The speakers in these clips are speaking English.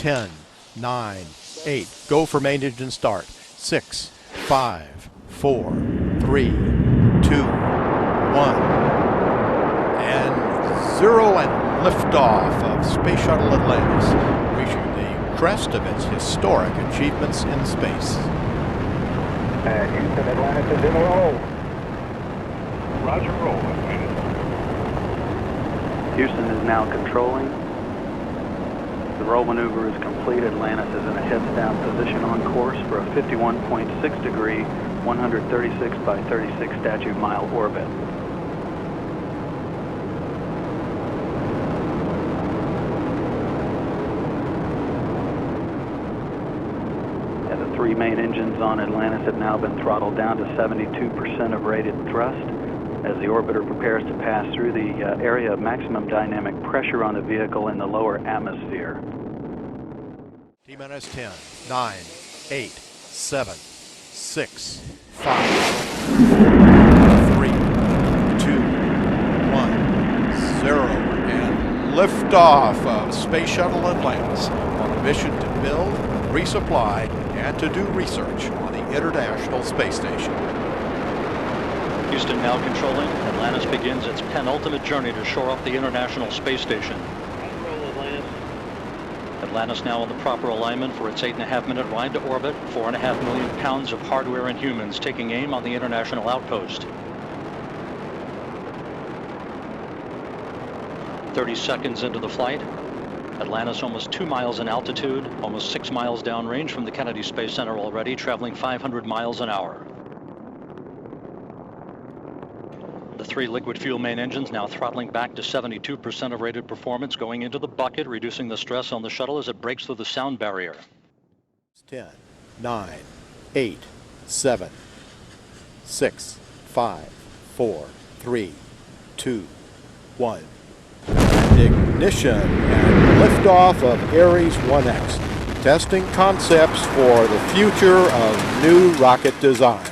10, 9, 8. Go for main engine start. 6, 5, 4, 3, 2, 1. And 0 and liftoff of Space Shuttle Atlantis, reaching the crest of its historic achievements in space. Houston, Atlantis is in roll. Roger, roll, Atlantis. Houston is now controlling. The roll maneuver is complete. Atlantis is in a heads-down position on course for a 51.6 degree, 136 by 36 statute mile orbit. And the three main engines on Atlantis have now been throttled down to 72% of rated thrust as the orbiter prepares to pass through the area of maximum dynamic pressure on the vehicle in the lower atmosphere. T-minus 10, 9, 8, 7, 6, 5, 4, 3, 2, 1, 0. And liftoff of Space Shuttle Atlantis on a mission to build, resupply, and to do research on the International Space Station. Houston now controlling. Atlantis begins its penultimate journey to shore up the International Space Station. Atlantis now in the proper alignment for its 8.5-minute ride to orbit. 4.5 million pounds of hardware and humans taking aim on the International Outpost. 30 seconds into the flight. Atlantis almost 2 miles in altitude, almost 6 miles downrange from the Kennedy Space Center already, traveling 500 miles an hour. The three liquid fuel main engines now throttling back to 72% of rated performance, going into the bucket, reducing the stress on the shuttle as it breaks through the sound barrier. 10, 9, 8, 7, 6, 5, 4, 3, 2, 1. Ignition and liftoff of Ares 1X, testing concepts for the future of new rocket design.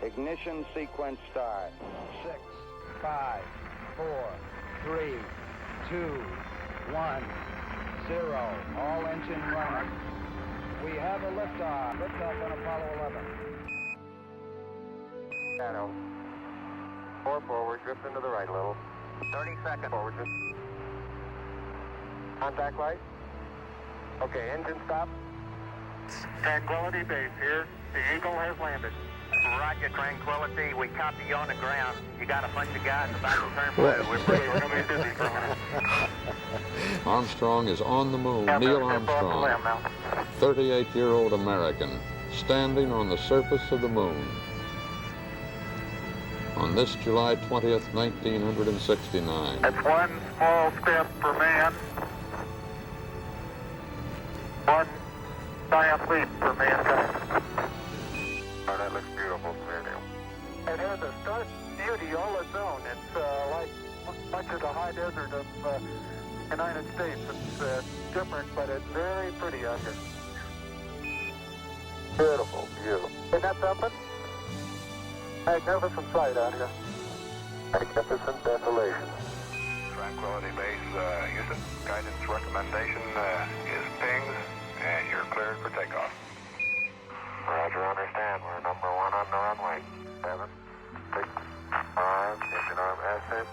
Ignition sequence start. 6, 5, 4, 3, 2, 1, 0. All engine running. We have a liftoff. Liftoff on Apollo 11. Shadow. 4 forward, drift into the right a little. 30 seconds forward, drift. Contact light. Okay, engine stop. Tranquility Base here. The Eagle has landed. Roger, Tranquility. We copy you on the ground. You got a bunch of guys about to turn blue. We're going to be busy for a minute. Armstrong is on the moon. Neil Armstrong, 38-year-old American, standing on the surface of the moon. On this July 20th, 1969. That's one small step for man. One giant leap for mankind. Oh, that looks beautiful, clear now. It has a stark beauty all its own. It's like much of the high desert of the United States. It's different, but it's very pretty out here. Beautiful view. Isn't that something? Magnificent sight out here. Magnificent desolation. Tranquility Base, Houston. Guidance recommendation is pings, and you're cleared for takeoff. Roger, understand. We're number 1 on the runway. 7, 6, 5, engine arm ascent.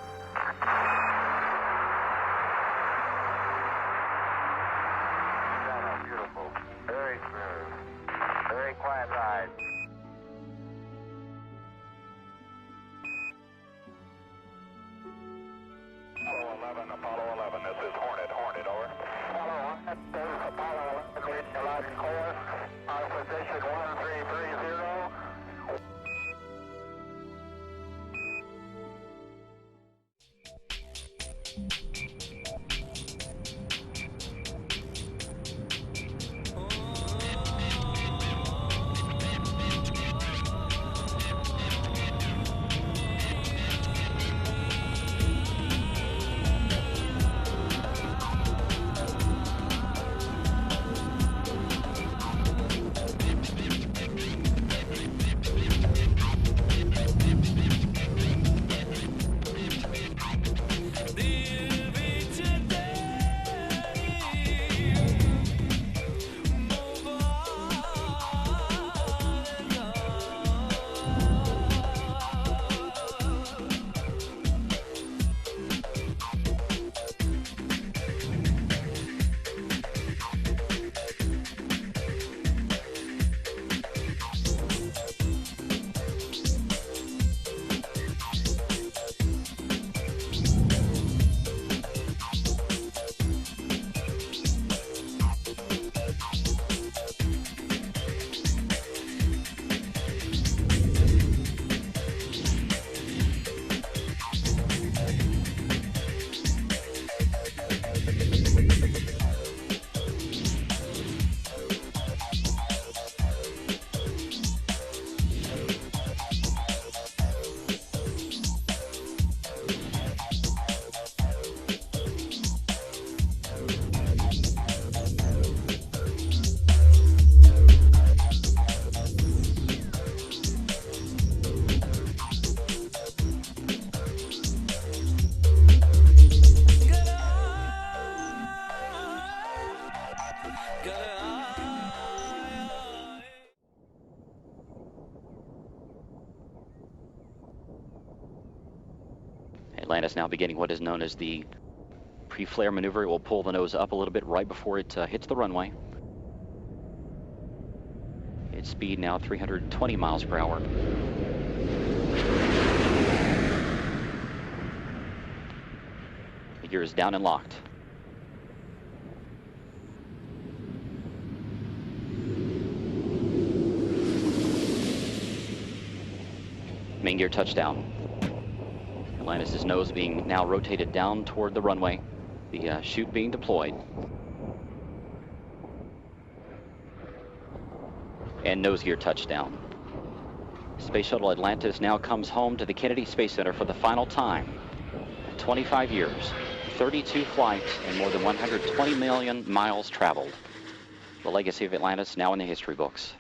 Beautiful. Very smooth. Very quiet ride. Apollo 11, this is Hornet, over. Apollo 1, this is Apollo 11, reading you loud and clear. Our position 1330. Atlantis now beginning what is known as the pre-flare maneuver. It will pull the nose up a little bit right before it hits the runway. Its speed now 320 miles per hour. The gear is down and locked. Main gear touchdown. Atlantis' nose being now rotated down toward the runway. The chute being deployed. And nose gear touchdown. Space Shuttle Atlantis now comes home to the Kennedy Space Center for the final time. 25 years, 32 flights, and more than 120 million miles traveled. The legacy of Atlantis now in the history books.